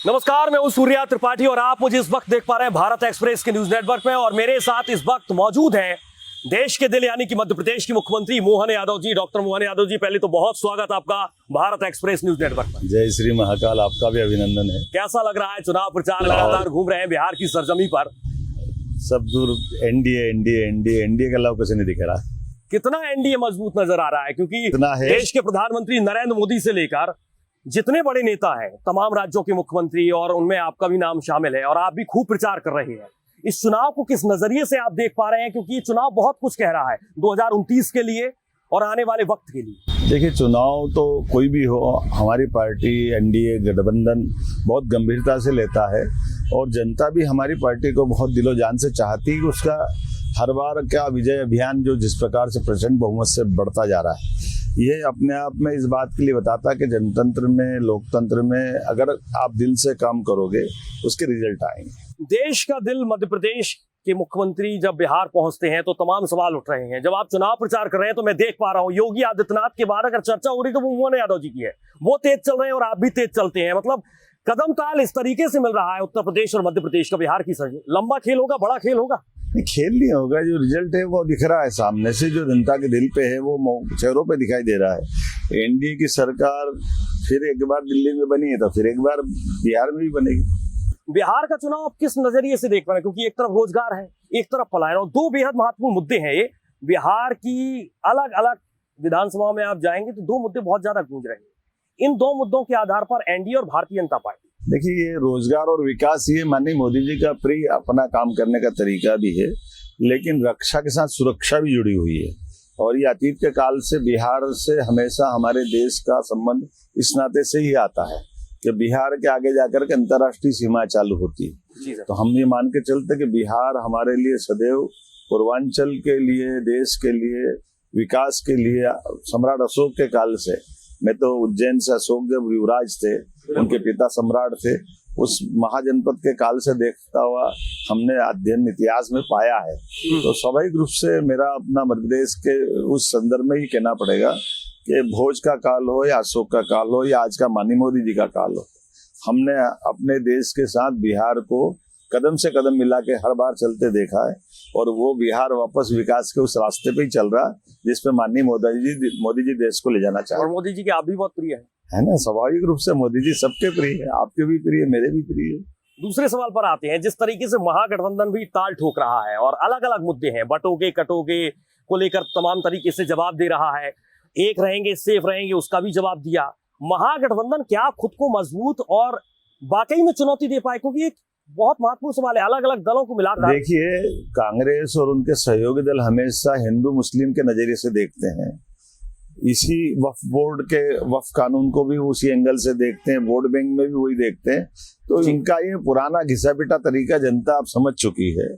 नमस्कार, मैं हूं सूर्या त्रिपाठी और आप मुझे इस वक्त देख पा रहे हैं भारत एक्सप्रेस के न्यूज नेटवर्क में। और मेरे साथ इस वक्त मौजूद हैं देश के दिल यानी कि मध्य प्रदेश के मुख्यमंत्री मोहन यादव जी। डॉक्टर मोहन यादव जी, पहले तो बहुत स्वागत आपका भारत एक्सप्रेस न्यूज नेटवर्क में। जय श्री महाकाल, आपका भी अभिनंदन है। कैसा लग रहा है? चुनाव प्रचार लगातार घूम रहे हैं बिहार की सरजमी पर। सब दूर एनडीए एनडीए एनडीए एनडीए के अलावा कुछ नहीं दिख रहा। कितना एनडीए मजबूत नजर आ रहा है, क्योंकि देश के प्रधानमंत्री नरेंद्र मोदी से लेकर जितने बड़े नेता हैं, तमाम राज्यों के मुख्यमंत्री, और उनमें आपका भी नाम शामिल है और आप भी खूब प्रचार कर रहे हैं। इस चुनाव को किस नजरिए से आप देख पा रहे हैं, क्योंकि ये चुनाव बहुत कुछ कह रहा है 2029 के लिए और आने वाले वक्त के लिए। देखिए, चुनाव तो कोई भी हो, हमारी पार्टी एनडीए गठबंधन बहुत गंभीरता से लेता है और जनता भी हमारी पार्टी को बहुत दिलो जान से चाहती है। उसका हर बार का विजय अभियान जो जिस प्रकार से प्रचंड बहुमत से बढ़ता जा रहा है, ये अपने आप में इस बात के लिए बताता है कि जनतंत्र में, लोकतंत्र में अगर आप दिल से काम करोगे उसके रिजल्ट आएंगे। देश का दिल मध्य प्रदेश के मुख्यमंत्री जब बिहार पहुंचते हैं तो तमाम सवाल उठ रहे हैं। जब आप चुनाव प्रचार कर रहे हैं तो मैं देख पा रहा हूं योगी आदित्यनाथ के बाद अगर चर्चा हो रही तो वो मोहन यादव जी की है। वो तेज चल रहे हैं और आप भी तेज चलते हैं। मतलब कदम ताल इस तरीके से मिल रहा है उत्तर प्रदेश और मध्य प्रदेश का बिहार की सर। लंबा खेल होगा, बड़ा खेल होगा। खेल नहीं होगा, जो रिजल्ट है वो दिख रहा है सामने से, जो जनता के दिल पे है वो चेहरों पे दिखाई दे रहा है। एनडीए की सरकार फिर एक बार दिल्ली में बनी है तो फिर एक बार बिहार में भी बनेगी। बिहार का चुनाव आप किस नजरिए से देख पा रहे हैं, क्योंकि एक तरफ रोजगार है, एक तरफ पलायन, और दो बेहद महत्वपूर्ण मुद्दे हैं ये। बिहार की अलग अलग विधानसभा में आप जाएंगे तो दो मुद्दे बहुत ज्यादा गूंज रहे हैं। इन दो मुद्दों के आधार पर एनडीए और भारतीय जनता पार्टी, देखिए, ये रोजगार और विकास, ये माननीय मोदी जी का प्रिय अपना काम करने का तरीका भी है, लेकिन रक्षा के साथ सुरक्षा भी जुड़ी हुई है। और ये अतीत के काल से बिहार से हमेशा हमारे देश का संबंध इस नाते से ही आता है कि बिहार के आगे जाकर के अंतर्राष्ट्रीय सीमा चालू होती है। तो हम ये मान के चलते कि बिहार हमारे लिए सदैव पूर्वांचल के लिए, देश के लिए, विकास के लिए, सम्राट अशोक के काल से, मैं तो उज्जैन से अशोक जब युवराज थे, उनके पिता सम्राट थे, उस महाजनपद के काल से देखता हुआ हमने अध्ययन इतिहास में पाया है। तो स्वाभाविक रूप से मेरा अपना मध्य प्रदेश के उस संदर्भ में ही कहना पड़ेगा कि भोज का काल हो या अशोक का काल हो या आज का माननीय मोदी जी का काल हो, हमने अपने देश के साथ बिहार को कदम से कदम मिला के हर बार चलते देखा है। और वो बिहार वापस विकास के उस रास्ते पे ही चल रहा है जिस पे माननीय मोदी जी देश को ले जाना चाहते हैं। और मोदी जी के आप भी बहुत प्रिय है ना। स्वाभाविक रूप से मोदी जी सबके प्रिय है, आपके भी प्रिय, मेरे भी प्रिय है। दूसरे सवाल पर आते हैं। जिस तरीके से महागठबंधन भी ताल ठोक रहा है और अलग अलग मुद्दे हैं, बटोगे कटोगे को लेकर तमाम तरीके से जवाब दे रहा है। एक रहेंगे सेफ रहेंगे, उसका भी जवाब दिया। महागठबंधन क्या खुद को मजबूत और वाकई में चुनौती दे पाए? क्योंकि एक बहुत महत्वपूर्ण सवाल है, अलग अलग दलों को मिलाकर। देखिए, कांग्रेस और उनके सहयोगी दल हमेशा हिंदू मुस्लिम के नजरिए से देखते हैं। इसी वक्फ बोर्ड के वक्फ कानून को भी उसी एंगल से देखते हैं, वोट बैंक में भी वही देखते हैं। तो इनका ये पुराना घिसा पिटा तरीका जनता अब समझ चुकी है।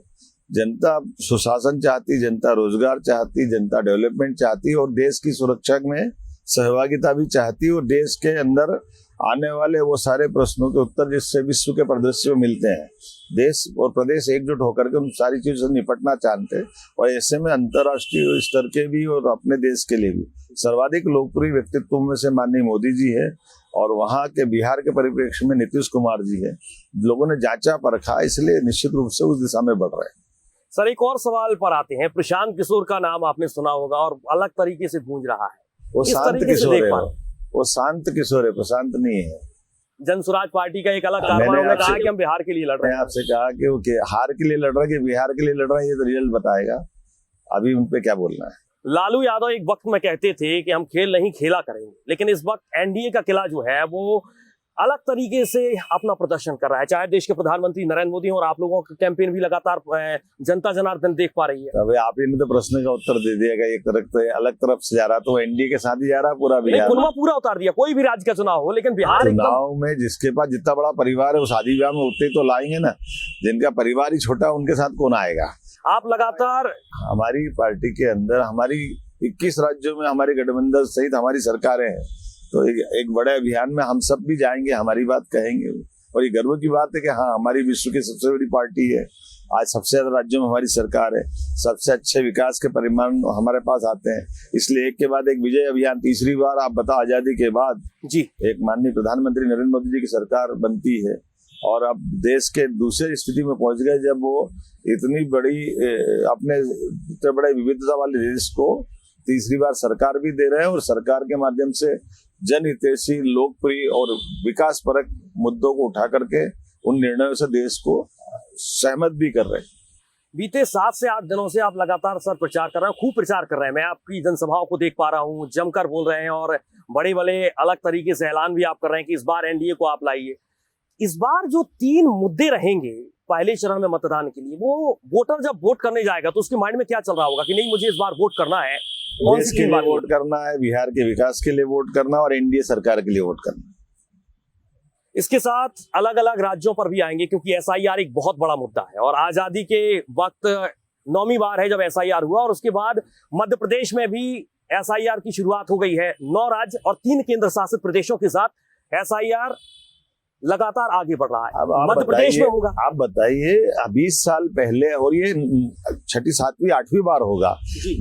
जनता सुशासन चाहती, जनता रोजगार चाहती, जनता डेवलपमेंट चाहती और देश की सुरक्षा में सहभागिता भी चाहती, और देश के अंदर आने वाले वो सारे प्रश्नों के उत्तर जिससे विश्व के परिदृश्य में मिलते हैं। देश और प्रदेश एकजुट होकर के उन सारी चीजों से निपटना चाहते हैं। और ऐसे में अंतर्राष्ट्रीय स्तर के भी और अपने देश के लिए भी सर्वाधिक लोकप्रिय व्यक्तित्व में से माननीय मोदी जी है, और वहाँ के बिहार के परिप्रेक्ष्य में नीतीश कुमार जी है। लोगों ने जांचा परखा, इसलिए निश्चित रूप से उस दिशा में बढ़ रहे हैं। सर, एक और सवाल पर आते हैं। प्रशांत किशोर का नाम आपने सुना होगा और अलग तरीके से गूंज रहा है। वो शांत किशोर है, वो शांत किशोर है, प्रशांत नहीं है। जनसुराज पार्टी का एक अलग कारवां ने कहा कि हम बिहार के लिए लड़ रहे हैं। आपसे कहा कि वो हार के लिए लड़ रहा है कि बिहार के लिए लड़ रहा है, ये तो रिजल्ट बताएगा। अभी उन पे क्या बोलना है। लालू यादव एक वक्त में कहते थे कि हम खेल नहीं खेला करेंगे, लेकिन इस वक्त एनडीए का किला जो है वो अलग तरीके से अपना प्रदर्शन कर रहा है। चाहे देश के प्रधानमंत्री नरेंद्र मोदी और आप लोगों का कैंपेन भी लगातार जनता जनार्दन देख पा रही है। अबे आप इन्हें तो प्रश्न का उत्तर दे दिएगा। एक तरफ तो अलग तरफ से जा रहा, तो एनडीए के साथ ही जा रहा पूरा बिहार। पूरा उतार दिया, कोई भी राज्य का चुनाव हो, लेकिन बिहार चुनाव में जिसके पास जितना बड़ा परिवार है वो शादी विवाह में उतने तो लाएंगे ना। जिनका परिवार ही छोटा उनके साथ कौन आएगा। आप लगातार हमारी पार्टी के अंदर हमारी 21 राज्यों में हमारे गठबंधन सहित हमारी सरकारें हैं, तो एक बड़े अभियान में हम सब भी जाएंगे, हमारी बात कहेंगे। और ये गर्व की बात है कि हाँ, हमारी विश्व की सबसे बड़ी पार्टी है। आज सबसे ज्यादा राज्यों में हमारी सरकार है, सबसे अच्छे विकास के परिमाण हमारे पास आते हैं। इसलिए एक के बाद एक विजय अभियान, तीसरी बार आप बताओ आजादी के बाद जी एक माननीय प्रधानमंत्री नरेंद्र मोदी जी की सरकार बनती है, और अब देश के दूसरे स्थिति में पहुंच गए जब वो इतनी बड़ी अपने इतने बड़े विविधता वाले देश को तीसरी बार सरकार भी दे रहे हैं और सरकार के माध्यम से जनहितैषी, लोकप्रिय और विकास परक मुद्दों को उठा करके उन निर्णयों से देश को सहमत भी कर रहे हैं। बीते 7 से 8 दिनों से आप लगातार सर प्रचार कर रहे हैं, खूब प्रचार कर रहे हैं। मैं आपकी जनसभाओं को देख पा रहा हूँ, जमकर बोल रहे हैं और बड़े बड़े अलग तरीके से ऐलान भी आप कर रहे हैं कि इस बार एनडीए को आप लाइए। इस बार जो 3 मुद्दे रहेंगे पहले चरण में मतदान के लिए, वो वोटर जब वोट करने जाएगा तो उसके माइंड में क्या चल रहा होगा कि नहीं मुझे इस बार वोट करना है, देश के लिए वोट करना है, बिहार के विकास के लिए वोट करना और एनडीए सरकार के लिए वोट करना। इसके साथ अलग अलग राज्यों पर भी आएंगे क्योंकि एसआईआर एक बहुत बड़ा मुद्दा है और आजादी के वक्त 9वीं बार है जब एसआईआर हुआ और उसके बाद मध्य प्रदेश में भी एसआईआर की शुरुआत हो गई है। 9 राज्य और 3 केंद्र शासित प्रदेशों के साथ एसआईआर लगातार आगे बढ़ रहा है। मध्य प्रदेश में होगा। आप बताइए, 20 साल पहले और ये 6ठी, 7वीं, 8वीं बार होगा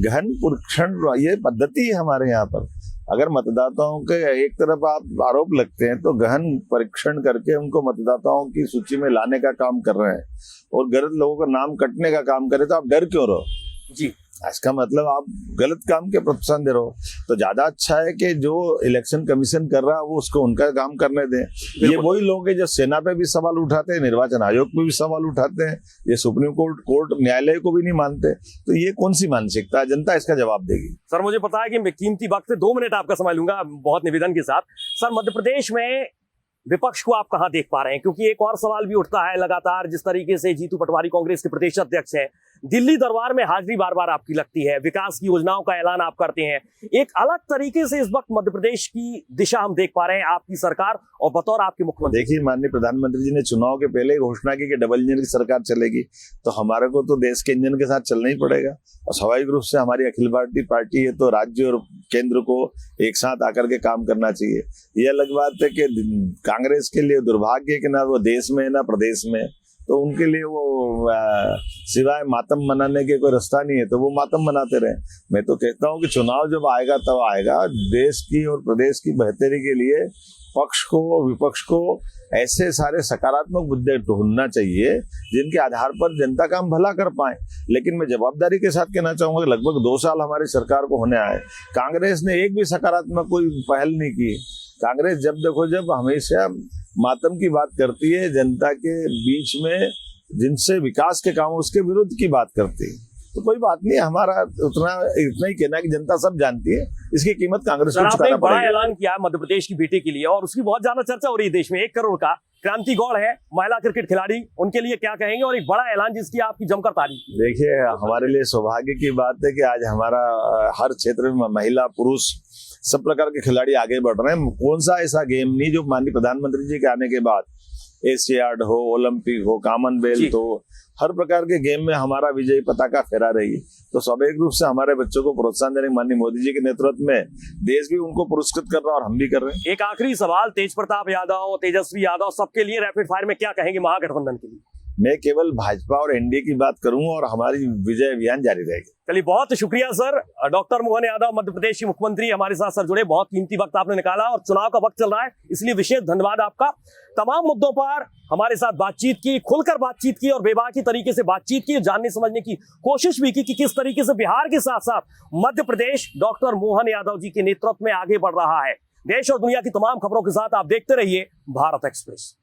गहन परीक्षण, ये पद्धति है हमारे यहाँ पर। अगर मतदाताओं के एक तरफ आप आरोप लगते हैं तो गहन परीक्षण करके उनको मतदाताओं की सूची में लाने का काम कर रहे हैं और गलत लोगों का नाम कटने का काम करे तो आप डर क्यों रहो जी? इसका मतलब आप गलत काम के प्रोत्साहन दे रहे हो। तो ज्यादा अच्छा है कि जो इलेक्शन कमीशन कर रहा है वो उसको उनका काम करने दें। ये वही लोग हैं जो सेना पे भी सवाल उठाते हैं, निर्वाचन आयोग पे भी सवाल उठाते हैं, ये सुप्रीम कोर्ट न्यायालय को भी नहीं मानते। तो ये कौन सी मानसिकता है? जनता इसका जवाब देगी। सर मुझे पता है कि मैं कीमती वक्त से 2 मिनट आपका समय लूंगा बहुत निवेदन के साथ। सर मध्य प्रदेश में विपक्ष को आप कहां देख पा रहे हैं? क्योंकि एक और सवाल भी उठता है लगातार, जिस तरीके से जीतू पटवारी कांग्रेस के प्रदेश अध्यक्ष हैं, दिल्ली दरबार में हाजिरी बार बार आपकी लगती है, विकास की योजनाओं का ऐलान आप करते हैं, एक अलग तरीके से इस वक्त मध्य प्रदेश की दिशा हम देख पा रहे हैं आपकी सरकार और बतौर आपके मुख्यमंत्री। देखिए, माननीय प्रधानमंत्री जी ने चुनाव के पहले ही घोषणा की कि डबल इंजन की सरकार चलेगी, तो हमारे को तो देश के इंजन के साथ चलना ही पड़ेगा और स्वाभाविक रूप से हमारी अखिल भारतीय पार्टी है तो राज्य और केंद्र को एक साथ आकर के काम करना चाहिए। ये अलग बात है कि कांग्रेस के लिए दुर्भाग्य है कि ना वो देश में ना प्रदेश में, तो उनके लिए वो सिवाय मातम मनाने के कोई रास्ता नहीं है, तो वो मातम मनाते रहे। मैं तो कहता हूँ कि चुनाव जब आएगा तब आएगा, देश की और प्रदेश की बेहतरी के लिए पक्ष को विपक्ष को ऐसे सारे सकारात्मक मुद्दे ढूंढना चाहिए जिनके आधार पर जनता का हम भला कर पाए। लेकिन मैं जवाबदारी के साथ कहना चाहूंगा कि लगभग 2 साल हमारी सरकार को होने आए, कांग्रेस ने एक भी सकारात्मक कोई पहल नहीं की। कांग्रेस जब देखो जब हमेशा मातम की बात करती है, जनता के बीच में जिनसे विकास के काम उसके विरुद्ध की बात करती है। तो कोई बात नहीं, हमारा इतना ही कहना है कि जनता सब जानती है, इसकी कीमत कांग्रेस को चुकाना पड़ेगा। बड़ा ऐलान किया है मध्य प्रदेश की बेटी के लिए और उसकी बहुत ज्यादा चर्चा हो रही है देश में। 1 करोड़ का क्रांति गौड़ है, महिला क्रिकेट खिलाड़ी, उनके लिए क्या कहेंगे? और एक बड़ा ऐलान जिसकी आपकी जमकर तारीफ की। देखिए, हमारे लिए सौभाग्य की बात है कि आज हमारा हर क्षेत्र में महिला पुरुष सब प्रकार के खिलाड़ी आगे बढ़ रहे हैं। कौन सा ऐसा गेम नहीं जो माननीय प्रधानमंत्री जी के आने के बाद, एशियाड हो, ओलंपिक हो, कॉमनवेल्थ हो, हर प्रकार के गेम में हमारा विजयी पताका फहरा रही है। तो स्वाभाविक रूप से हमारे बच्चों को प्रोत्साहन देने माननीय मोदी जी के नेतृत्व में देश भी उनको पुरस्कृत कर रहा है और हम भी कर रहे हैं। एक आखिरी सवाल, तेज प्रताप यादव, तेजस्वी यादव, सबके लिए रैपिड फायर में क्या कहेंगे महागठबंधन के लिए? मैं केवल भाजपा और एनडीए की बात करूंगा और हमारी विजय अभियान जारी रहेगी। चलिए, बहुत शुक्रिया सर। डॉक्टर मोहन यादव, मध्य प्रदेश के मुख्यमंत्री, हमारे साथ सर जुड़े। बहुत कीमती वक्त आपने निकाला और चुनाव का वक्त चल रहा है, इसलिए विशेष धन्यवाद आपका। तमाम मुद्दों पर हमारे साथ बातचीत की, खुलकर बातचीत की और बेबाकी तरीके से बातचीत की, जानने समझने की कोशिश भी की कि किस तरीके से बिहार के साथ साथ मध्य प्रदेश डॉक्टर मोहन यादव जी के नेतृत्व में आगे बढ़ रहा है। देश और दुनिया की तमाम खबरों के साथ आप देखते रहिए भारत एक्सप्रेस।